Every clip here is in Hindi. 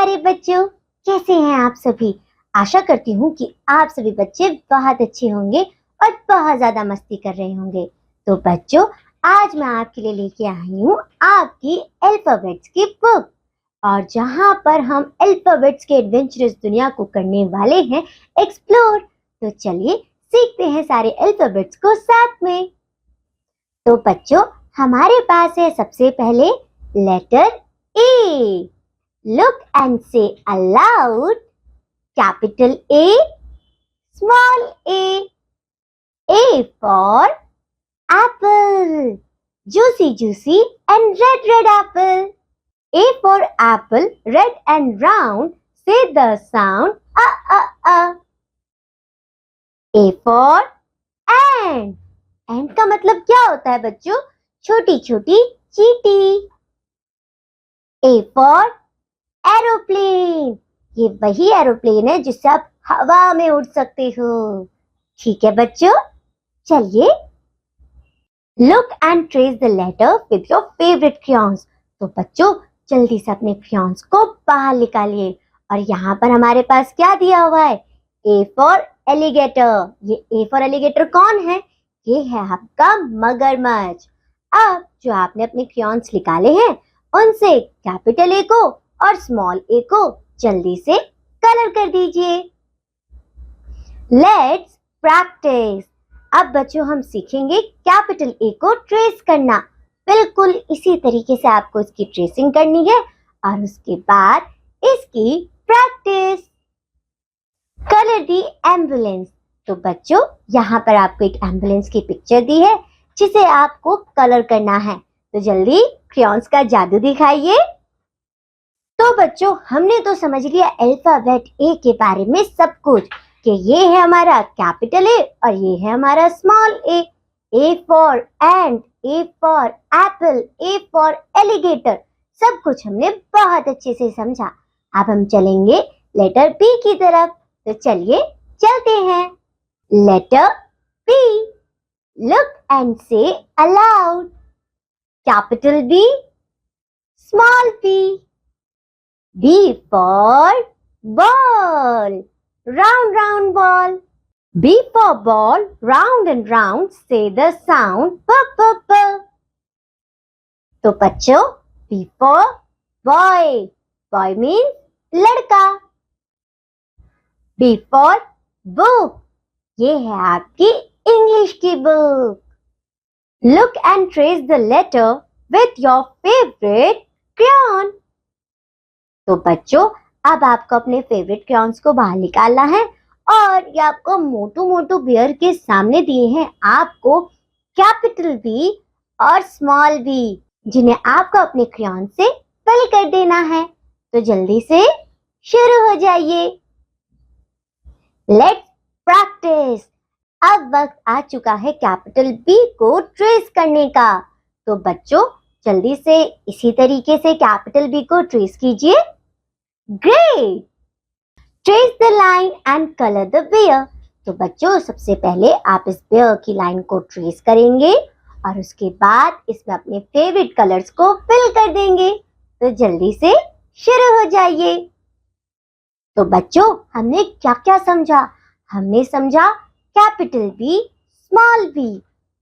प्यारे बच्चों, कैसे हैं आप सभी। आशा करती हूँ कि आप सभी बच्चे बहुत अच्छे होंगे और बहुत ज्यादा मस्ती कर रहे होंगे। तो बच्चों, आज मैं आपके लिए लेके आई हूँ आपकी अल्फाबेट्स की बुक, और जहाँ पर हम अल्फाबेट्स के एडवेंचरस दुनिया को करने वाले हैं एक्सप्लोर। तो चलिए सीखते हैं सारे अल्फाबेट्स को साथ में। तो बच्चों, हमारे पास है सबसे पहले letter A. Look and say aloud, capital A, small a. A for apple, juicy juicy and red apple. A for apple, red and round, say the sound a. A for ant. Ant का मतलब क्या होता है बच्चों? छोटी छोटी चींटी। A for एरोप्लेन, ये वही एरोप्लेन है जिससे आप हवा में उड़ सकते हो। ठीक है बच्चों, चलिए look and trace the letter with your favourite crayons. तो बच्चों, जल्दी से अपने क्रेयॉन्स को बाहर निकालिए, और यहाँ पर हमारे पास क्या दिया हुआ है? A for alligator. ये ए फॉर एलिगेटर कौन है? ये है आपका मगरमच्छ। अब जो आपने अपने क्रेयॉन्स निकाले हैं, उनसे कैपिटल ए को और स्मॉल ए को जल्दी से कलर कर दीजिए। Let's practice. अब बच्चों, हम सीखेंगे कैपिटल ए को ट्रेस करना। बिल्कुल इसी तरीके से आपको इसकी ट्रेसिंग करनी है, और उसके बाद इसकी प्रैक्टिस। कलर दी एम्बुलेंस। तो बच्चों, यहाँ पर आपको एक एम्बुलेंस की पिक्चर दी है जिसे आपको कलर करना है। तो जल्दी क्रेयॉन्स का जादू दिखाइए। तो बच्चों, हमने तो समझ लिया अल्फाबेट ए के बारे में सब कुछ, कि ये है हमारा कैपिटल ए और ये है हमारा small A. A for ant, A for Apple, A for alligator, सब कुछ हमने बहुत अच्छे से समझा। अब हम चलेंगे लेटर बी की तरफ। तो चलिए चलते हैं। Letter B. Look and say aloud, capital B, small B. B for ball, round ball. B for ball, round and round, say the sound p. तो बच्चों, B for boy, boy means लड़का। B for book, ये है आपकी इंग्लिश की book. Look and trace the letter with your favorite crayon. तो बच्चों, अब आपको अपने फेवरेट क्रेयॉन्स को बाहर निकालना है, और ये आपको मोटू मोटू बियर के सामने दिए हैं आपको कैपिटल बी और स्मॉल बी, जिन्हें आपको अपने क्रेयॉन से फिल कर देना है। तो जल्दी से शुरू हो जाइए। Let's practice. अब वक्त आ चुका है कैपिटल बी को ट्रेस करने का। तो बच्चों, जल्दी से इसी तरीके से कैपिटल बी को ट्रेस कीजिए। Great! Trace the line and color the bear. तो बच्चों, सबसे पहले आप इस बेयर की लाइन को ट्रेस करेंगे, और उसके बाद इसमें अपने फेवरेट कलर्स को फिल कर देंगे। तो जल्दी से शुरू हो जाइए। तो बच्चों, हमने क्या क्या समझा? हमने समझा capital B, small B,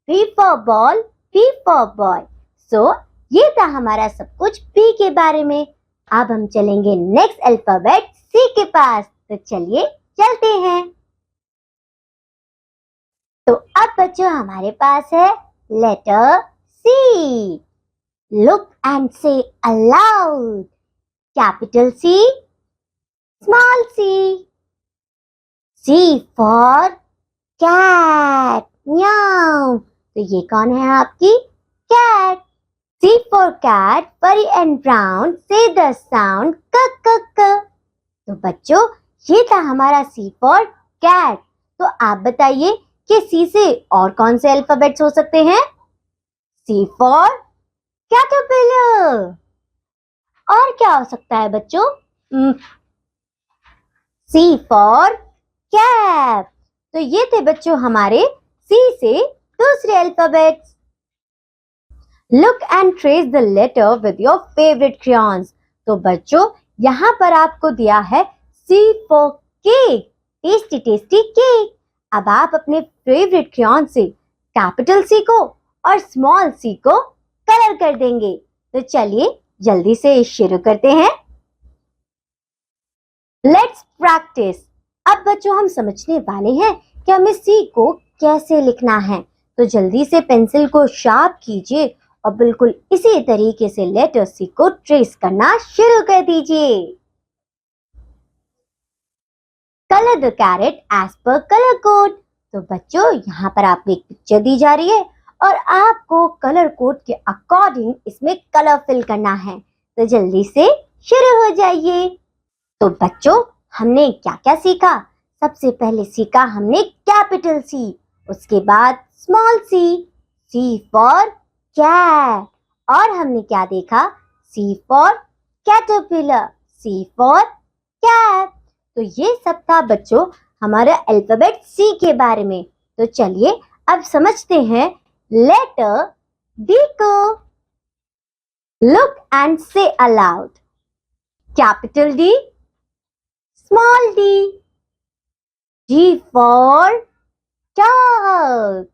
B for ball, B for boy. So ये था हमारा सब कुछ बी के बारे में। अब हम चलेंगे नेक्स्ट अल्फाबेट सी के पास। तो चलिए चलते हैं। तो अब बच्चों, हमारे पास है letter C. Look and say aloud, capital C, small C. C for cat, म्याऊ। तो ये कौन है आपकी cat. C for cat, furry and brown, say the sound k. तो बच्चों, ये था हमारा C for cat। तो आप बताइए कि C से और कौन से अल्फाबेट्स हो सकते हैं? C for caterpillar। और क्या हो सकता है बच्चों? C for cap। तो ये थे बच्चों हमारे C से दूसरे alphabets. Look and trace the letter with your favorite crayons. तो बच्चों, यहाँ पर आपको दिया है C for cake, tasty tasty cake. अब आप अपने फेवरेट क्रेयॉन से कैपिटल C को और स्मॉल c को कलर कर देंगे। तो चलिए जल्दी से शुरू करते हैं। Let's practice. अब बच्चों हम समझने वाले हैं कि हमें C को कैसे लिखना है। तो जल्दी से पेंसिल को शार्प कीजिए और बिल्कुल इसी तरीके से लेटर C को ट्रेस करना शुरू कर दीजिए। Colour the carrot as per colour code. तो बच्चों यहाँ पर आपको एक पिक्चर दी जा रही है और आपको कलर कोड के अकॉर्डिंग इसमें कलर फिल करना है। तो जल्दी से शुरू हो जाइए। तो बच्चों हमने क्या क्या सीखा? सबसे पहले सीखा हमने कैपिटल C, उसके बाद स्मॉल C फॉर कैट, और हमने क्या देखा? C for caterpillar, C for cat. तो ये सब था बच्चों हमारे अल्फाबेट C के बारे में। तो चलिए अब समझते हैं लेटर D को। Look and say aloud. Capital D, small d. D for dog,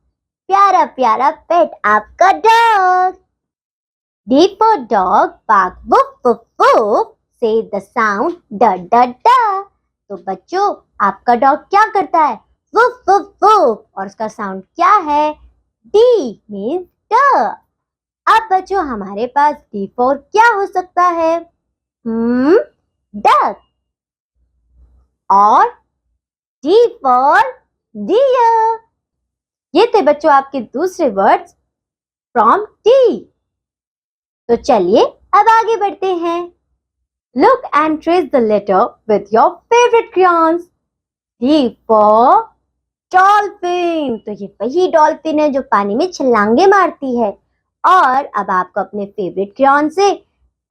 प्यारा प्यारा पेट आपका dog. D for dog, bark woof woof woof, say the sound da da da। तो बच्चों आपका डॉग क्या करता है? वुफ वुफ वुफ, और उसका साउंड क्या है? D means ड। अब बच्चों हमारे पास D for क्या हो सकता है? डक। और D for deer। ये थे बच्चों आपके दूसरे वर्ड्स फ्रॉम D। तो चलिए अब आगे बढ़ते हैं। Look and trace the letter with your favourite crayons. D for dolphin. तो ये वही डॉल्फिन है जो पानी में छलांगे मारती है। और अब आपको अपने फेवरेट क्रेयॉन से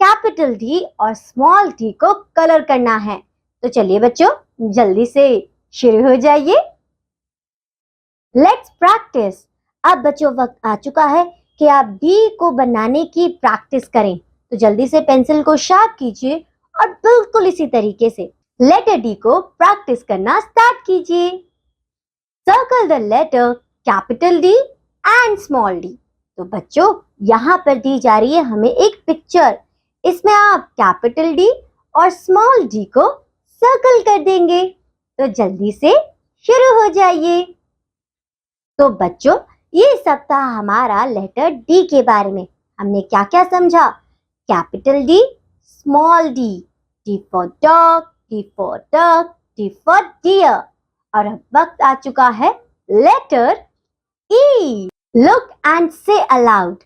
कैपिटल D और स्मॉल d को कलर करना है। तो चलिए बच्चों जल्दी से शुरू हो जाइए। Let's practice. अब बच्चों वक्त आ चुका है कि आप D को बनाने की प्रैक्टिस करें। तो जल्दी से पेंसिल को शार्प कीजिए और बिल्कुल इसी तरीके से लेटर D को प्रैक्टिस करना स्टार्ट कीजिए। Circle the letter capital D and small d। तो बच्चों यहाँ पर दी जा रही है हमें एक पिक्चर। इसमें आप कैपिटल D और स्मॉल d को सर्कल कर देंगे। तो जल्दी से शुरू हो जाइए। तो बच्चों ये सब था हमारा लेटर D के बारे में। हमने क्या क्या समझा? Capital D, small d, D for dog, D for duck, D for deer. और अब वक्त आ चुका है letter E। Look and say aloud.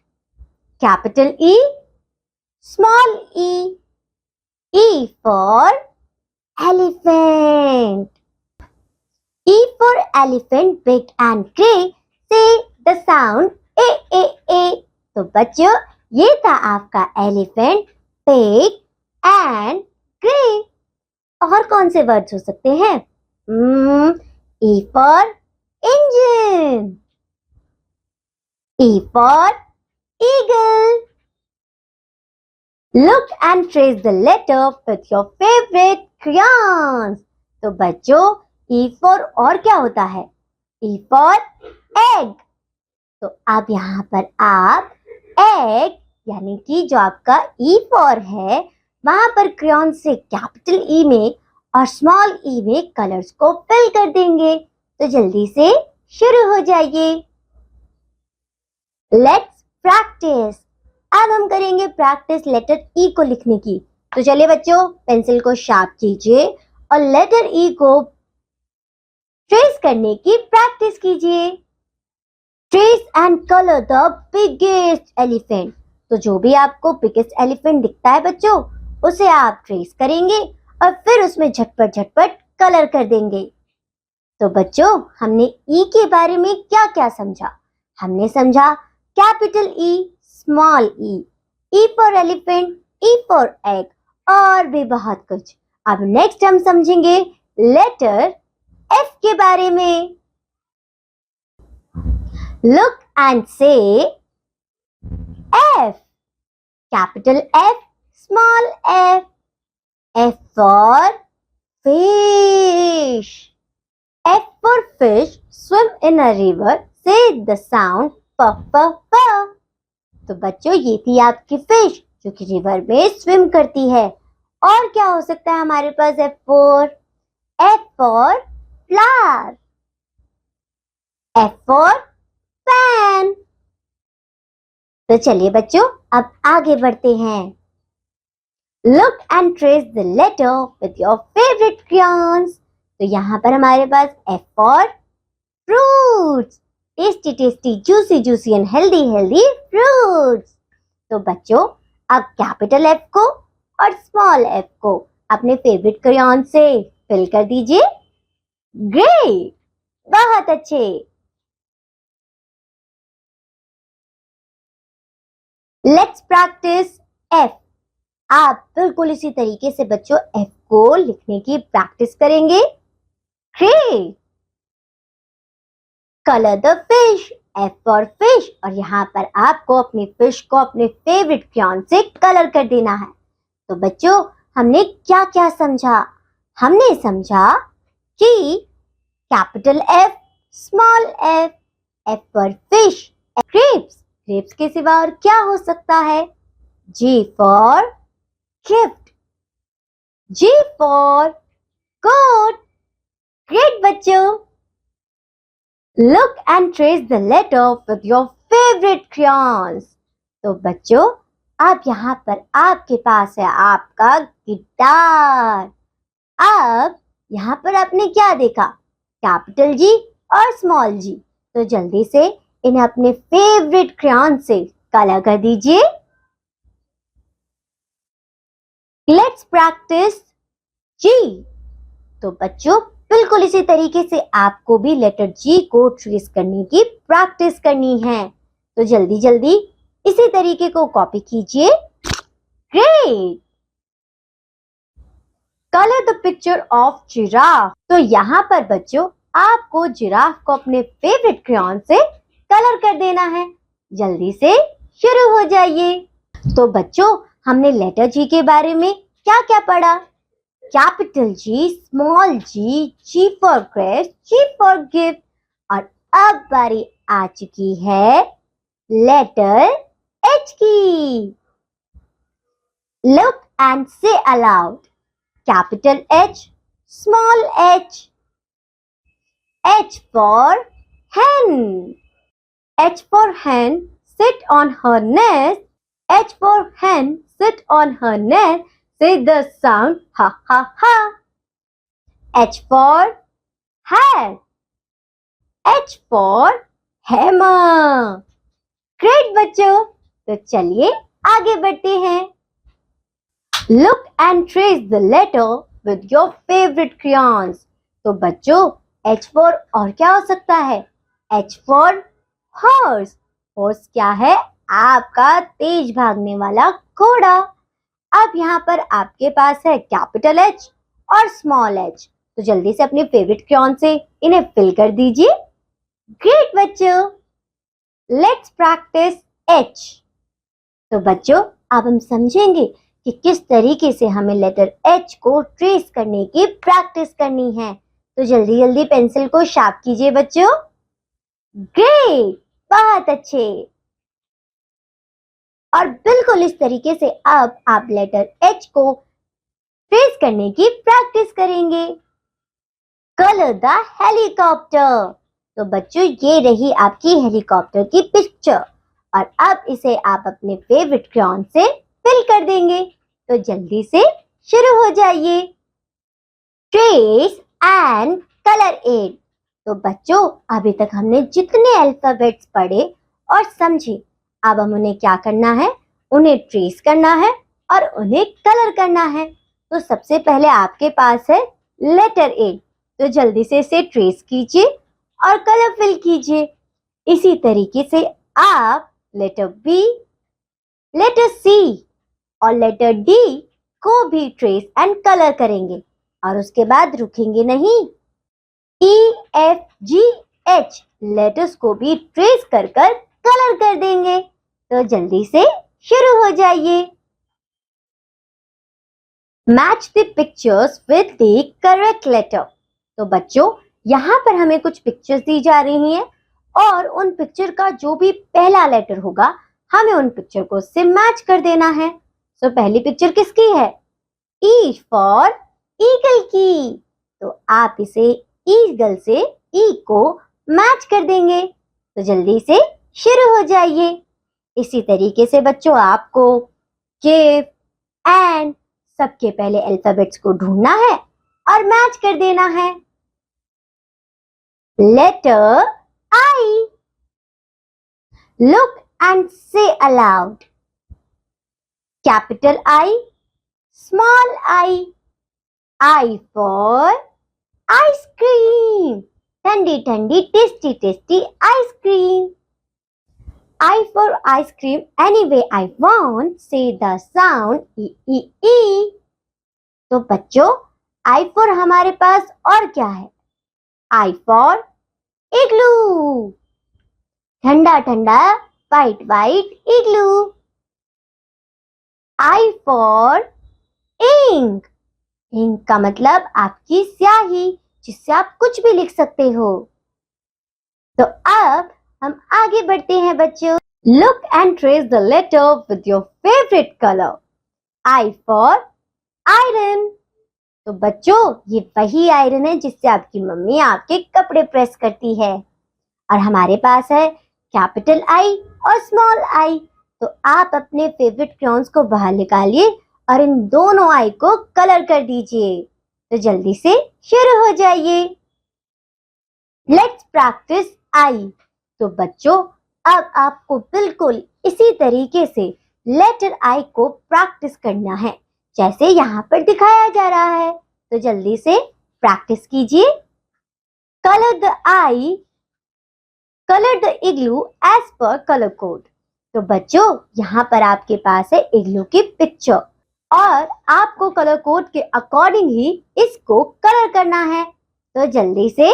Capital E, small e, E for elephant. E for elephant, big and grey, say the sound A A A। तो बच्चों ये था आपका एलिफेंट, big and grey। और कौन से वर्ड्स हो सकते हैं? E for engine, E for eagle। Look and trace the letter with your favorite crayons। तो बच्चों E for और क्या होता है? E for egg। तो अब यहाँ पर आप egg यानी कि जो आपका E for है वहां पर क्रेयॉन से कैपिटल E में और स्मॉल e में कलर्स को फिल कर देंगे। तो जल्दी से शुरू हो जाइए। Let's practice. अब हम करेंगे प्रैक्टिस लेटर E को लिखने की। तो चलिए बच्चों पेंसिल को शार्प कीजिए और लेटर E को ट्रेस करने की प्रैक्टिस कीजिए। Trace and colour the biggest elephant. तो जो भी आपको बिगेस्ट एलिफेंट दिखता है बच्चों उसे आप ट्रेस करेंगे और फिर उसमें झटपट झटपट कलर कर देंगे। तो बच्चों हमने E के बारे में क्या क्या समझा? हमने समझा capital E, small e, E for elephant, E for egg और भी बहुत कुछ। अब नेक्स्ट हम समझेंगे लेटर F के बारे में। लुक एंड से F। Capital F, small f, for fish. F for fish swim in a river. Say the sound puff puff puff. तो बच्चों ये थी आपकी फिश जो कि रिवर में स्विम करती है। और क्या हो सकता है हमारे पास F for flower. F for fan. तो चलिए बच्चों अब आगे बढ़ते हैं। Look and trace the letter with your favorite crayons. तो यहाँ पर हमारे पास F for fruits. Tasty tasty juicy juicy and healthy healthy fruits. तो बच्चों अब कैपिटल F को और स्मॉल f को अपने फेवरेट क्रेयॉन से फिल कर दीजिए। ग्रेट, बहुत अच्छे। Let's practice F। आप बिल्कुल इसी तरीके से बच्चों F को लिखने की प्रैक्टिस करेंगे। Great. Colour the fish, F for fish, और यहाँ पर आपको अपनी फिश को अपने फेवरेट क्रेयॉन से कलर कर देना है। तो बच्चों हमने क्या क्या समझा? हमने समझा कि capital F, small f, F for fish, grapes, grapes के सिवा और क्या हो सकता है? G for gift, G for goat. Great बच्चों। Look and trace the letter with your favorite crayons. तो बच्चों अब यहाँ पर आपके पास है आपका गिटार। अब यहाँ पर आपने क्या देखा? कैपिटल G और स्मॉल g। तो जल्दी से इन्हें अपने फेवरेट क्रेयॉन से कलर कर दीजिए। Let's practice G। तो बच्चों बिल्कुल इसी तरीके से आपको भी लेटर G को ट्रेस करने की प्रैक्टिस करनी है। तो जल्दी जल्दी इसी तरीके को कॉपी कीजिए। Great. Colour the picture of giraffe. तो यहाँ पर बच्चों आपको जिराफ को अपने फेवरेट क्रेयॉन से कलर कर देना है। जल्दी से शुरू हो जाइए। तो बच्चों हमने लेटर G के बारे में क्या क्या पढ़ा? Capital G, small g, G for grapes, G for gift. और अब बारी आ चुकी है लेटर H की। Look and say aloud. Capital H, small h. H for hen. H for hen, sit on her nest. H for hen, sit on her nest. Say the sound ha ha ha. H for hat. H for hammer. Great बच्चों। तो चलिए आगे बढ़ते हैं। Look and trace the letter with your favorite crayons. तो बच्चों H for और क्या हो सकता है? H for horse. Horse क्या है? आपका तेज भागने वाला घोड़ा। अब यहाँ पर आपके पास है कैपिटल H और स्मॉल h। तो जल्दी से अपने फेवरेट क्रेयॉन से इन्हें फिल कर दीजिए। ग्रेट बच्चों। Let's practice H। तो बच्चों अब हम समझेंगे कि किस तरीके से हमें लेटर H को ट्रेस करने की प्रैक्टिस करनी है। तो जल्दी जल्दी पेंसिल को शार्प कीजिए बच्चों। ग्रेट, बहुत अच्छे। और बिल्कुल इस तरीके से अब आप लेटर H को ट्रेस करने की प्रैक्टिस करेंगे। Colour the helicopter. तो बच्चों ये रही आपकी हेलीकॉप्टर की पिक्चर और अब इसे आप अपने फेवरेट क्रेयॉन से फिल कर देंगे। तो जल्दी से शुरू हो जाइए। Trace and colour it. तो बच्चों अभी तक हमने जितने अल्फाबेट्स पढ़े और समझे, अब हम उन्हें क्या करना है? उन्हें ट्रेस करना है और उन्हें कलर करना है। तो सबसे पहले आपके पास है लेटर ए। तो जल्दी से इसे ट्रेस कीजिए और कलर फिल कीजिए। इसी तरीके से आप लेटर बी, लेटर सी और लेटर डी को भी ट्रेस एंड कलर करेंगे और उसके बाद रुकेंगे नहीं। ई, एफ, जी, एच लेटर्स को भी ट्रेस कर कलर कर देंगे। तो जल्दी से शुरू हो जाइए। Match the pictures with the correct letter. तो बच्चों यहाँ पर हमें कुछ पिक्चर्स दी जा रही हैं और उन पिक्चर का जो भी पहला लेटर होगा हमें उन पिक्चर को उससे मैच कर देना है। तो पहली पिक्चर किसकी है? ई फॉर ईगल की। तो आप इसे ईगल से ई को मैच कर देंगे। तो जल्दी से शुरू हो जाइए। इसी तरीके से बच्चों आपको गिव एंड सबके पहले अल्फाबेट्स को ढूंढना है और मैच कर देना है। Letter I. Look and say aloud. Capital I, small I. I for ice cream, ठंडी ठंडी tasty tasty ice cream. I for ice cream any way I want, say the sound E E E। तो बच्चों I for हमारे पास और क्या है? I for igloo, ठंडा ठंडा white white igloo. I for ink, ink का मतलब आपकी स्याही जिससे आप कुछ भी लिख सकते हो। तो अब हम आगे बढ़ते हैं बच्चों। Look and trace the letter with your favourite colour. I for iron. तो बच्चों ये वही आयरन है जिससे आपकी मम्मी आपके कपड़े प्रेस करती है। और हमारे पास है कैपिटल आई और स्मॉल आई। तो आप अपने फेवरेट क्रेयॉन्स को बाहर निकालिए और इन दोनों आई को कलर कर दीजिए। तो जल्दी से शुरू हो जाइए। Let's practice I. तो बच्चों अब आपको बिल्कुल इसी तरीके से लेटर आई को प्रैक्टिस करना है जैसे यहाँ पर दिखाया जा रहा है। तो जल्दी से प्रैक्टिस कीजिए। Colour the I, colour the igloo as per colour code. तो बच्चों यहाँ पर आपके पास है इग्लू की पिक्चर और आपको कलर कोड के अकॉर्डिंग ही इसको कलर करना है। तो जल्दी से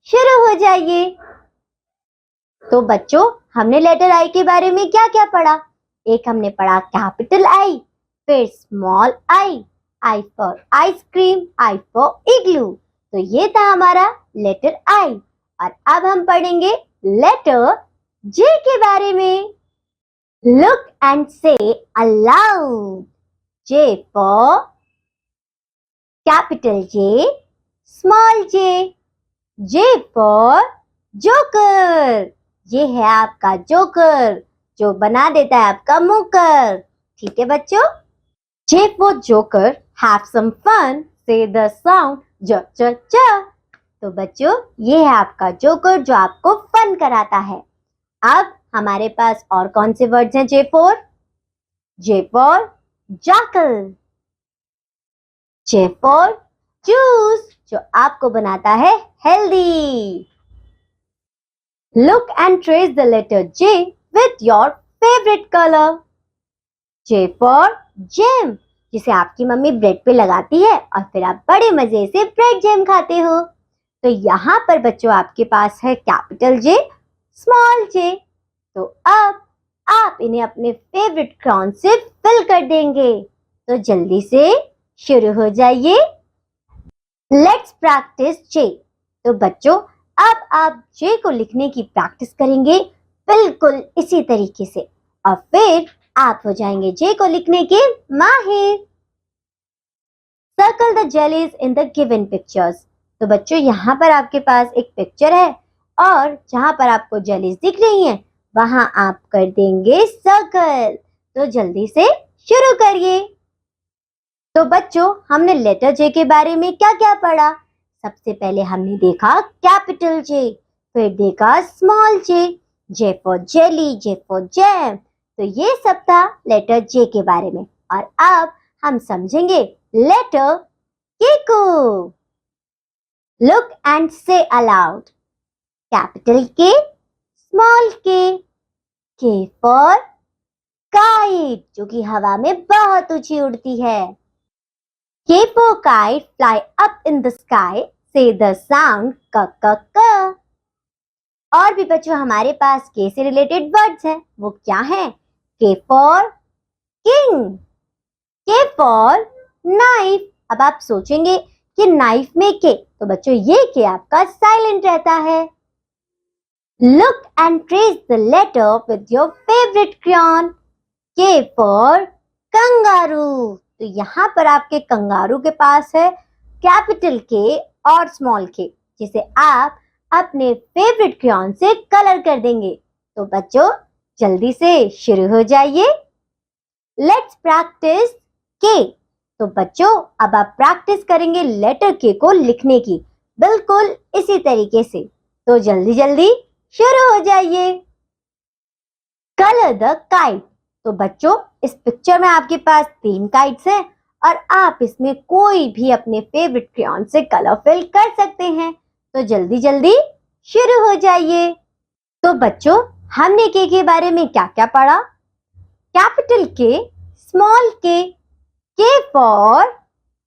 शुरू हो जाइए। तो बच्चों हमने लेटर आई के बारे में क्या क्या पढ़ा? एक हमने पढ़ा कैपिटल आई, फिर small I, I for ice cream, I for इग्लू। तो ये था हमारा लेटर आई। और अब हम पढ़ेंगे लेटर जे के बारे में। Look and say allowed. J for capital J, small J. J for joker. ये है आपका जोकर जो बना देता है आपका मुकर। ठीक है बच्चों। J for joker, have some fun, say the sound ज च च। तो बच्चों ये है आपका जोकर जो आपको फन कराता है। अब हमारे पास और कौन से वर्ड्स हैं J for? J for jackal, J for juice जो आपको बनाता है healthy. Look and trace the letter J with your favorite color. J for jam, जिसे आपकी मम्मी ब्रेड पे लगाती है और फिर आप बड़े मजे से ब्रेड जैम खाते हो। तो यहाँ पर बच्चों आपके पास है कैपिटल जे, स्मॉल जे। तो अब आप इन्हें अपने फेवरेट क्राउन से फिल कर देंगे। तो जल्दी से शुरू हो जाइए। लेट्स प्रैक्टिस जे। तो बच्चों अब आप जे को लिखने की प्रैक्टिस करेंगे बिल्कुल इसी तरीके से और फिर आप हो जाएंगे जे को लिखने के माहिर। Circle the jellies in the given pictures. तो बच्चों यहाँ पर आपके पास एक पिक्चर है और जहां पर आपको जेलीज दिख रही हैं वहां आप कर देंगे सर्कल। तो जल्दी से शुरू करिए। तो बच्चों हमने लेटर जे के बारे में क्या क्या पढ़ा? सबसे पहले हमने देखा कैपिटल जे, फिर देखा small J, J for jelly, J for jam. तो ये सब था लेटर जे के बारे में। और अब हम समझेंगे लेटर के को। Look and say aloud. Capital के, स्मॉल के फॉर काइट जो कि हवा में बहुत ऊंची उड़ती है। K for kite, fly up in the sky, say the sound क क क। और भी बच्चों हमारे पास K से रिलेटेड वर्ड्स हैं, वो क्या हैं? K for king, K for knife. अब आप सोचेंगे कि नाइफ में के, तो बच्चों ये के आपका साइलेंट रहता है। Look and trace the letter with your favourite crayon. K for kangaroo. तो यहाँ पर आपके कंगारू के पास है कैपिटल के और स्मॉल के, जिसे आप अपने फेवरेट क्रेयॉन से कलर कर देंगे। तो बच्चों जल्दी से शुरू हो जाइए। लेट्स प्रैक्टिस के। तो बच्चों अब आप प्रैक्टिस करेंगे लेटर के को लिखने की, बिल्कुल इसी तरीके से। तो जल्दी जल्दी शुरू हो जाइए। Colour the kite. तो बच्चों इस पिक्चर में आपके पास 3 काइट्स हैं और आप इसमें कोई भी अपने फेवरेट क्रेयॉन से कलर फिल कर सकते हैं। तो जल्दी जल्दी शुरू हो जाइए। तो बच्चों हमने के बारे में क्या क्या पढ़ा? कैपिटल के, स्मॉल के फॉर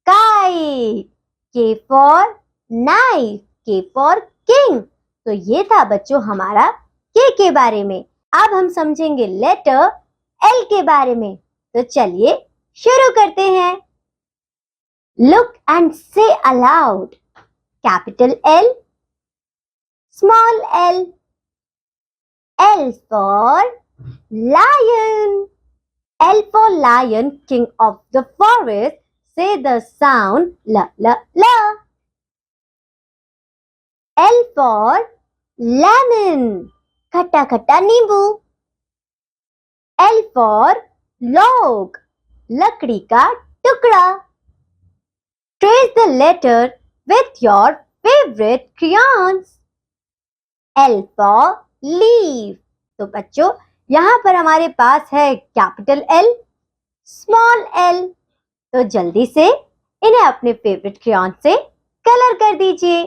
काइट, के फॉर नाइफ, के फॉर किंग। तो ये था बच्चों हमारा के बारे में। अब हम समझेंगे लेटर एल के बारे में। तो चलिए शुरू करते हैं। Look and say aloud. Capital L, small L. L for lion. L for lion, king of the forest. Say the sound la la la. L for lemon. खट्टा खट्टा नींबू। L for log. लकड़ी का टुकड़ा। Trace the letter with your favorite crayons. L for leaf. तो बच्चों यहाँ पर हमारे पास है कैपिटल एल, स्मॉल एल। तो जल्दी से इन्हें अपने फेवरेट क्रेयॉन से कलर कर दीजिए।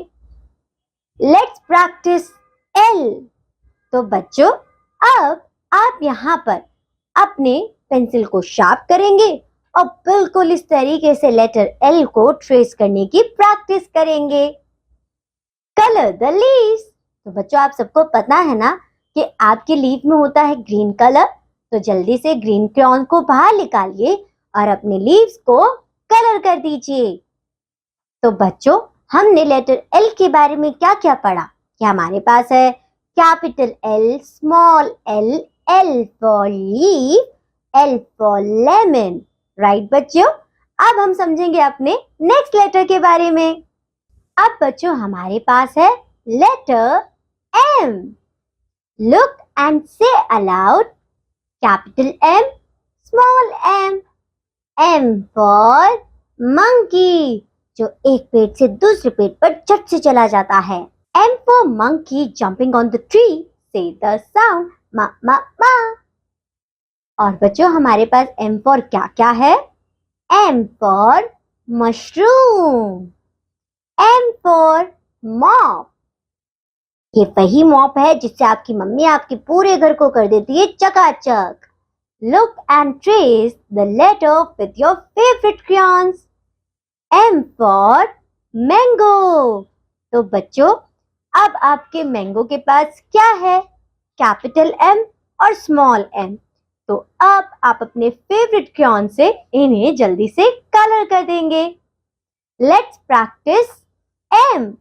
Let's practice L. तो बच्चों अब आप यहाँ पर अपने पेंसिल को शार्प करेंगे और बिल्कुल इस तरीके से लेटर एल को ट्रेस करने की प्रैक्टिस करेंगे। Colour the leaves. तो बच्चों आप सबको पता है ना कि आपके लीफ में होता है ग्रीन कलर। तो जल्दी से ग्रीन क्रेयॉन को बाहर निकालिए और अपने लीव्स को कलर कर दीजिए। तो बच्चों हमने लेटर एल के बारे में क्या क्या पढ़ा? कि हमारे पास है capital L, small L, L for leaf, L for lemon. Right बच्चों, अब हम समझेंगे अपने नेक्स्ट लेटर के बारे में। अब बच्चों हमारे पास है letter M. Look and say aloud. Capital M, small m. M for monkey, जो एक पेड़ से दूसरे पेड़ पर झट से चला जाता है। M for monkey jumping on the tree. Say the sound ma ma ma. और बच्चों हमारे पास M for क्या क्या है? M for mushroom. M for mop. ये वही मॉप है जिससे आपकी मम्मी आपके पूरे घर को कर देती है चकाचक। Look and trace the letter with your favourite crayons. M for mango. तो बच्चों अब आपके मैंगो के पास क्या है? कैपिटल M और स्मॉल m। तो अब आप अपने फेवरेट क्रेयॉन से इन्हें जल्दी से कलर कर देंगे। Let's practice M।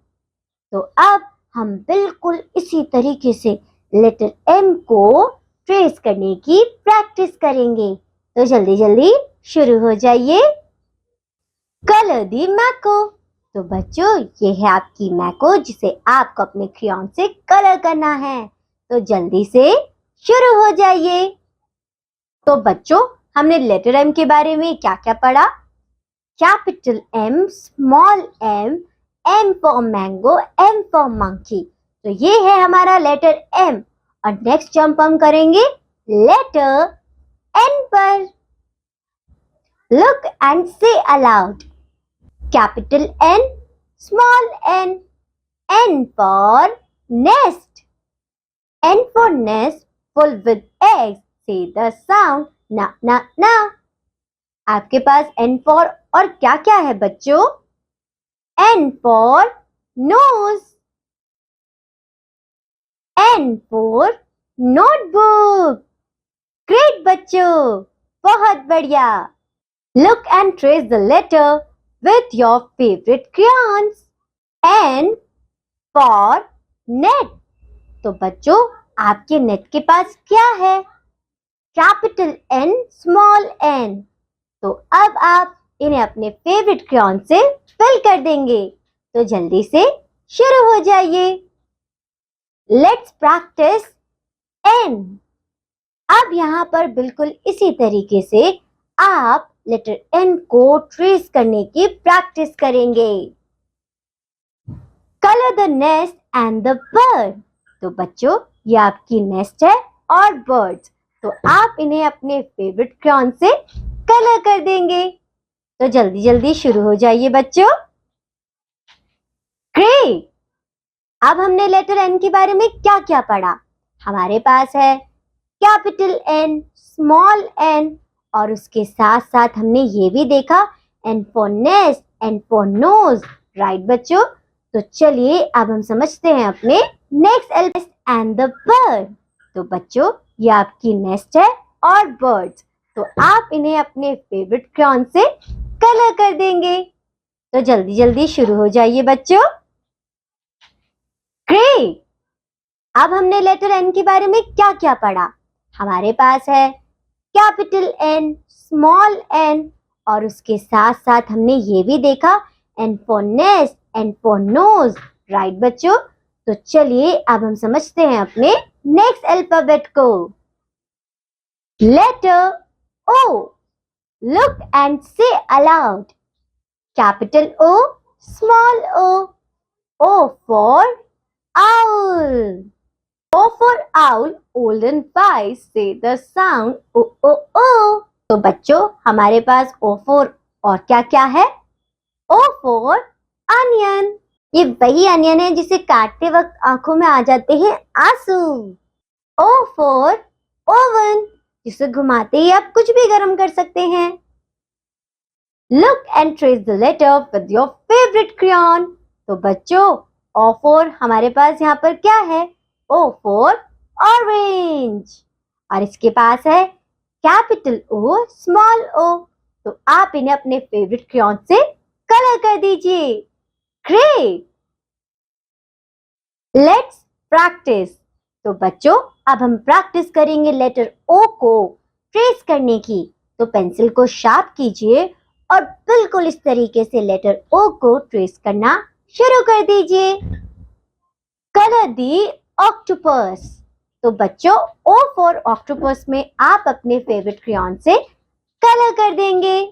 तो अब हम बिल्कुल इसी तरीके से लेटर M को ट्रेस करने की प्रैक्टिस करेंगे। तो जल्दी जल्दी शुरू हो जाइए। कलर दी मैको। तो बच्चों ये है आपकी मैको जिसे आपको अपने क्रेयॉन से कलर करना है। तो जल्दी से शुरू हो जाइए। तो बच्चों हमने लेटर M के बारे में क्या क्या पढ़ा? Capital M, small m, M for mango, M for monkey। तो ये है हमारा लेटर M। और नेक्स्ट जंप हम करेंगे लेटर N पर। Look and say aloud. Capital N, small n, N for nest, N for nest full with eggs। Say the sound na na na। आपके पास N for और क्या क्या है बच्चों? N for nose, N for notebook। Great बच्चों, बहुत बढ़िया। Look and trace the letter with your favorite crayons. N for net. तो बच्चों, आपके नेट के पास क्या है? Capital N, small n. तो अब आप इन्हें अपने फेवरेट क्रेयॉन से फिल कर देंगे. तो जल्दी से शुरू हो जाइए. Let's practice N. अब यहाँ पर बिल्कुल इसी तरीके से आप लेटर N को ट्रेस करने की प्रैक्टिस करेंगे. Colour the nest and the bird. तो बच्चों, ये आपकी नेस्ट है और बर्ड्स. तो आप इन्हें अपने फेवरेट क्रेयॉन से कलर कर देंगे. तो जल्दी जल्दी शुरू हो जाइए बच्चों. ग्रेट. अब हमने लेटर N के बारे में क्या क्या पढ़ा? हमारे पास है कैपिटल N, स्मॉल n, और उसके साथ साथ हमने ये भी देखा N for nest, N for nose. Right बच्चों. तो चलिए अब हम समझते हैं अपने next alphabet and the bird. तो बच्चों, ये आपकी नेस्ट है और बर्ड्स. तो आप इन्हें अपने फेवरेट क्रेयॉन से कलर कर देंगे. तो जल्दी जल्दी शुरू हो जाइए बच्चों. ग्रेट. अब हमने लेटर N के बारे में क्या क्या पढ़ा? हमारे पास है कैपिटल N, स्मॉल n, और उसके साथ साथ हमने ये भी देखा N for nest, N for nose. Right बच्चों. तो चलिए अब हम समझते हैं अपने नेक्स्ट अल्फाबेट को. Letter O. Look and say aloud. Capital O, small o. O for owl. O for owl, old and wise say the sound O O O. तो बच्चों, हमारे पास O for और क्या क्या है? O for onion. ये वही अनियन है जिसे काटते वक्त आंखों में आ जाते हैं आंसू. O for oven, जिसे घुमाते ही आप कुछ भी गर्म कर सकते हैं. Look and trace the letter with your favorite crayon. तो बच्चों, O for हमारे पास यहाँ पर क्या है? O for orange. और इसके पास है कैपिटल O, स्मॉल o. तो आप इन्हें अपने फेवरेट क्रेयॉन से कलर कर दीजिए. ग्रेट. Let's practice. तो बच्चों, अब हम प्रैक्टिस करेंगे लेटर O को ट्रेस करने की. तो पेंसिल को शार्प कीजिए और बिल्कुल इस तरीके से लेटर O को ट्रेस करना शुरू कर दीजिए. कलर दी ऑक्टोपस. तो बच्चों, O फॉर ऑक्टोपस में आप अपने फेवरेट क्रेयॉन से कलर कर देंगे.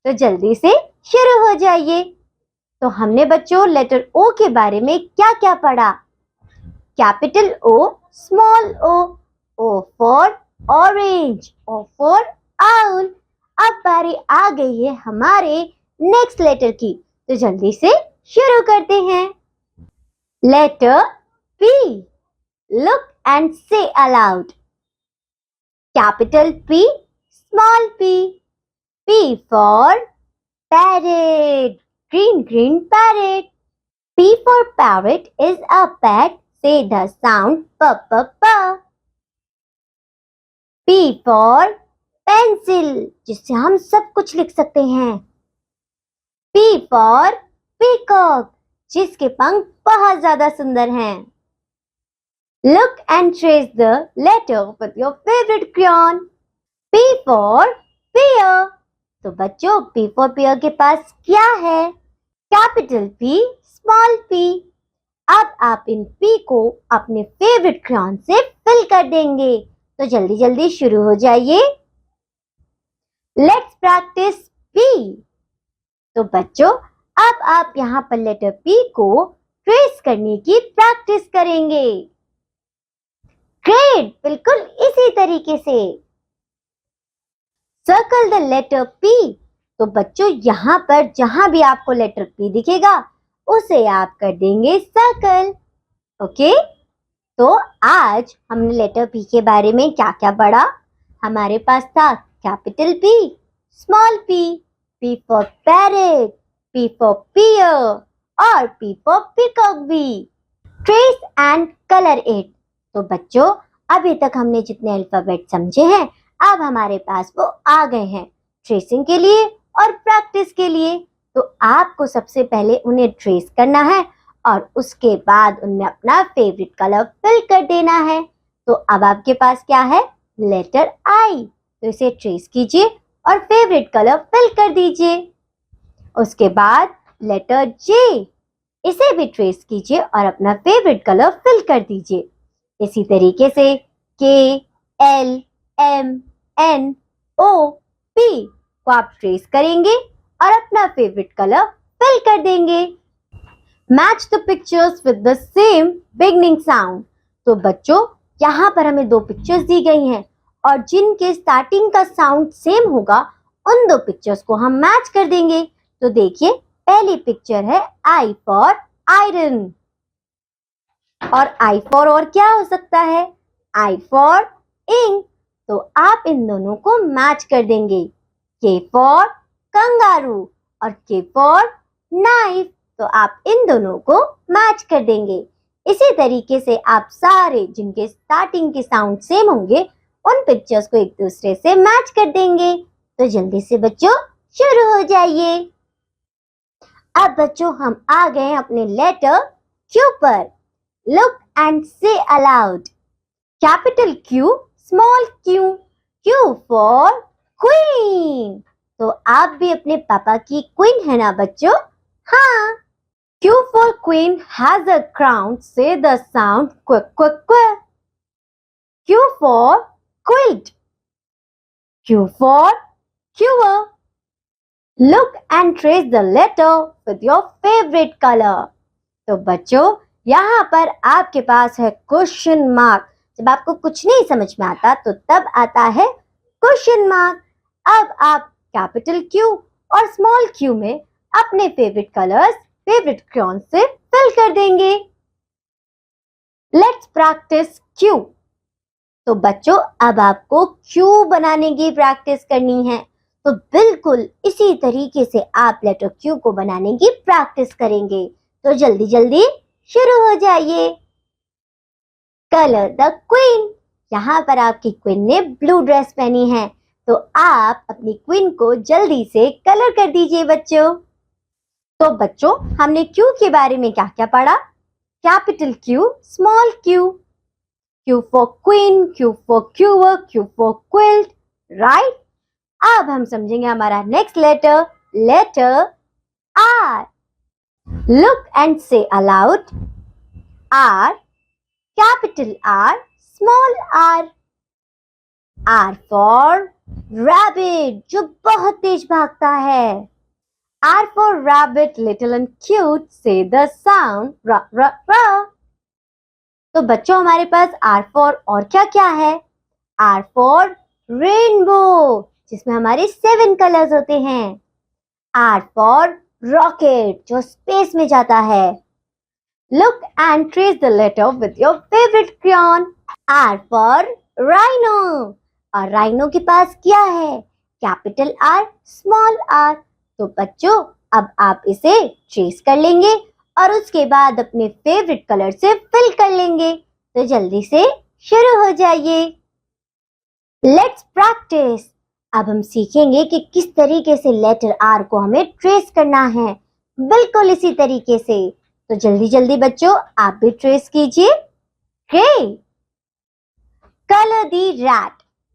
तो जल्दी से शुरू हो जाइए. तो हमने बच्चों लेटर O के बारे में क्या क्या पढ़ा? Capital O, small o. O for orange, O for owl. अब बारी आ गई है हमारे नेक्स्ट लेटर की. तो जल्दी से शुरू करते हैं. Letter P. Look and say aloud. Capital P, small p. P for parrot. Green, green parrot. P for parrot is a pet. Say the sound p p p. P for pencil, जिससे हम सब कुछ लिख सकते हैं. P for peacock, जिसके पंख बहुत ज्यादा सुंदर हैं. Look and trace the letter with your favorite crayon. P for pear. तो बच्चों, P for pear के पास क्या है? Capital P, small p. अब आप इन P को अपने फेवरेट क्रेयॉन से फिल कर देंगे. तो जल्दी जल्दी शुरू हो जाइए. Let's practice P. तो बच्चों, अब आप यहाँ पर लेटर P को ट्रेस करने की प्रैक्टिस करेंगे. ग्रेट. बिल्कुल इसी तरीके से. Circle the letter P. तो बच्चों, यहाँ पर जहां भी आपको लेटर P दिखेगा उसे आप कर देंगे सर्कल. ओके. तो आज हमने लेटर P के बारे में क्या क्या पढ़ा? हमारे पास था capital P, small p, P for parrot, P for pear और P फॉर पीकॉक भी. Trace and colour it. तो बच्चों, अभी तक हमने जितने अल्फाबेट समझे हैं, अब हमारे पास वो आ गए हैं. ट्रेसिंग के लिए और प्रैक्टिस के लिए। तो आपको सबसे पहले उन्हें ट्रेस करना है और उसके बाद उनमें अपना फेवरेट कलर फिल कर देना है। तो अब आपके पास क्या है? लेटर आई। तो इसे ट्रेस कीजिए और फेवरेट कलर फिल कर दीजिए। उसके बाद लेटर जे, इसे भी ट्रेस कीजिए और अपना फेवरेट कलर फिल कर दीजिए। इसी तरीके से के, एल, एम, एन, ओ, पी को आप ट्रेस करेंगे और अपना फेवरेट कलर फिल कर देंगे। Match the pictures with the same beginning sound. तो बच्चों, यहाँ पर हमें दो पिक्चर्स दी गई हैं और जिनके स्टार्टिंग का साउंड सेम होगा उन दो पिक्चर्स को हम मैच कर देंगे। तो देखिए, पहली पिक्चर है आई फॉर आयरन और आई फॉर और क्या हो सकता है? I for ink. तो आप इन दोनों को मैच कर देंगे। के फॉर कंगारू और के फॉर नाइफ। तो आप इन दोनों को मैच कर देंगे। इसी तरीके से आप सारे जिनके स्टार्टिंग के साउंड सेम होंगे उन पिक्चर्स को एक दूसरे से मैच कर देंगे। तो जल्दी से बच्चों शुरू हो जाइए। अब बच्चों हम आ गए अपने लेटर क्यू पर। Look and say aloud. Capital Q, small Q. Q for queen. तो आप भी अपने पापा की क्वीन है ना बच्चों? हाँ। Q for queen has a crown. Say the sound quick, quick, quick. Q for quilt. Q for cure. Look and trace the letter with your favorite color. तो बच्चों, यहाँ पर आपके पास है क्वेश्चन मार्क। जब आपको कुछ नहीं समझ में आता तो तब आता है क्वेश्चन मार्क। अब आप कैपिटल क्यू और स्मॉल क्यू में अपने फेवरेट कलर्स फेवरेट क्रेयॉन से फिल कर देंगे। Let's practice Q. तो बच्चों, अब आपको क्यू बनाने की प्रैक्टिस करनी है। तो बिल्कुल इसी तरीके से आप लेटर क्यू को बनाने की प्रैक्टिस करेंगे। तो जल्दी जल्दी शुरू हो जाइए। Colour the queen. यहाँ पर आपकी क्वीन ने ब्लू ड्रेस पहनी है, तो आप अपनी क्वीन को जल्दी से कलर कर दीजिए बच्चों। तो बच्चों, हमने क्यू के बारे में क्या क्या पढ़ा? Capital Q, small Q, Q for queen, Q for cure, Q for quilt, right? अब हम समझेंगे हमारा next letter, letter R. Look and say aloud. R, capital R, small R. R for rabbit, जो बहुत तेज भागता है। R for rabbit, little and cute. Say the sound ra ra ra. तो बच्चों, हमारे पास R for और क्या क्या है? R for rainbow, जिसमें हमारे 7 कलर्स होते हैं। R for rocket, जो स्पेस में जाता है। Look and trace the letter with your favorite crayon. R for rhino, और rhino के पास क्या है? Capital R, small R। तो बच्चों, अब आप इसे ट्रेस कर लेंगे और उसके बाद अपने फेवरेट कलर से फिल कर लेंगे। तो जल्दी से शुरू हो जाइए। Let's practice. अब हम सीखेंगे कि किस तरीके से लेटर आर को हमें ट्रेस करना है, बिल्कुल इसी तरीके से। तो जल्दी जल्दी बच्चों आप भी ट्रेस कीजिए। कलर दी रैट।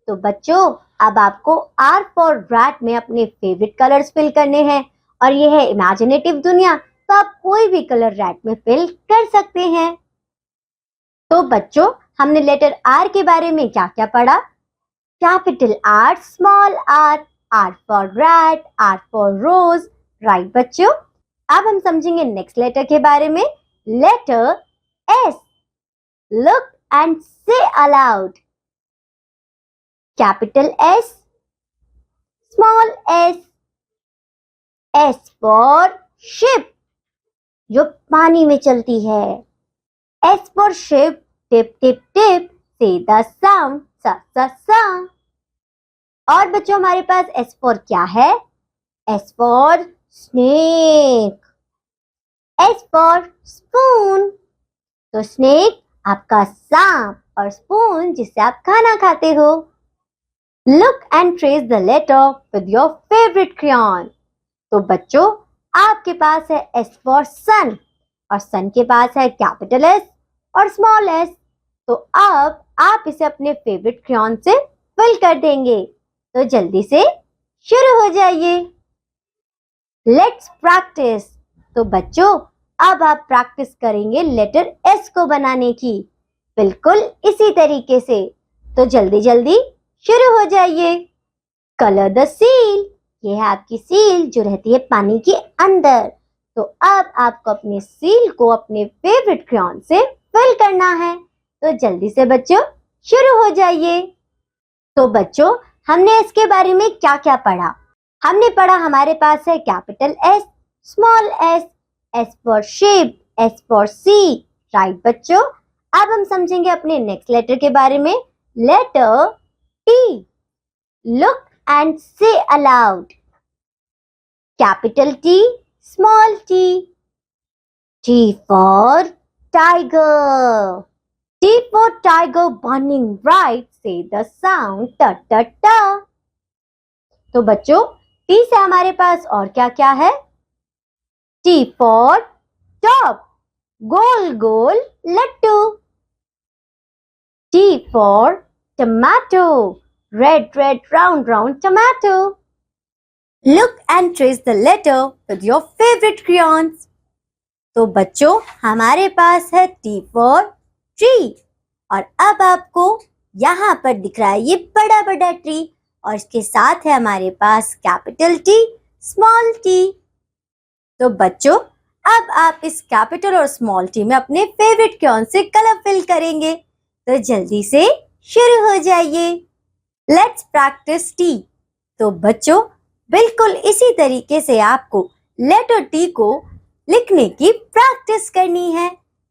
तो बच्चों, अब आपको R फॉर रैट में अपने फेवरेट कलर्स फिल करने हैं और ये है इमेजिनेटिव दुनिया, तो आप कोई भी कलर रैट में फिल कर सकते हैं। तो बच्चों, हमने लेटर R के बारे में क्या क्या पढ़ा? Capital R, small R, R for rat, R for rose, right बच्चों? अब हम समझेंगे नेक्स्ट लेटर के बारे में, letter S। Look and say aloud. Capital S, small s। S for ship, जो पानी में चलती है। S for ship, tip tip tip, say the sound, सा सा सा। और बच्चों, हमारे पास S फॉर क्या है? S for snake. S for spoon, तो स्नेक आपका सांप और स्पून जिससे आप खाना खाते हो। Look and trace the letter with your favorite crayon. तो बच्चों, आपके पास है S for sun और sun के पास है कैपिटल S और स्मॉल s. तो अब आप इसे अपने फेवरेट क्रेयॉन से फिल कर देंगे. तो जल्दी से शुरू हो जाइए. Let's practice. तो बच्चों, अब आप प्रैक्टिस करेंगे लेटर S को बनाने की, बिल्कुल इसी तरीके से. तो जल्दी जल्दी शुरू हो जाइए. Colour the seal. ये है आपकी सील जो रहती है पानी के अंदर. तो अब आपको अपने सील को अपने फेवरेट क्रेयॉन से फिल करना है. तो जल्दी से बच्चों शुरू हो जाइए. तो बच्चों, हमने इसके बारे में क्या क्या पढ़ा? हमने पढ़ा हमारे पास है capital S, small s, S for shape, S for sea. Right बच्चों. अब हम समझेंगे अपने नेक्स्ट लेटर के बारे में. Letter T. Look and say aloud. Capital T, small t. T for tiger. T for tiger burning bright. Say the sound ta ta ta. तो बच्चों, T से हमारे पास और क्या क्या है? T for top, गोल गोल लट्टू. T for tomato, red round tomato. Look and trace the letter with your favorite crayons. तो बच्चों, हमारे पास है T for tree और अब आपको यहाँ पर दिख रहा है ये बड़ा बड़ा ट्री और इसके साथ है हमारे पास कैपिटल T, स्मॉल t. तो बच्चों, अब आप इस कैपिटल और स्मॉल t में अपने फेवरेट क्रेयॉन से कलर फिल करेंगे. तो जल्दी से शुरू हो जाइए. Let's practice T. तो बच्चों, बिल्कुल इसी तरीके से आपको लेटर T को लिखने की प्रैक्टिस करनी है.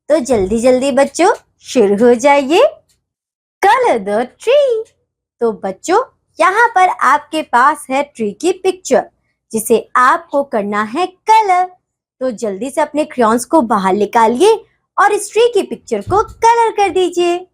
तो जल्दी जल्दी बच्चों शुरू हो जाइए. Colour the tree. तो बच्चों, यहाँ पर आपके पास है ट्री की पिक्चर जिसे आपको करना है कलर. तो जल्दी से अपने क्रेयॉन्स को बाहर निकालिए और इस ट्री की पिक्चर को कलर कर दीजिए.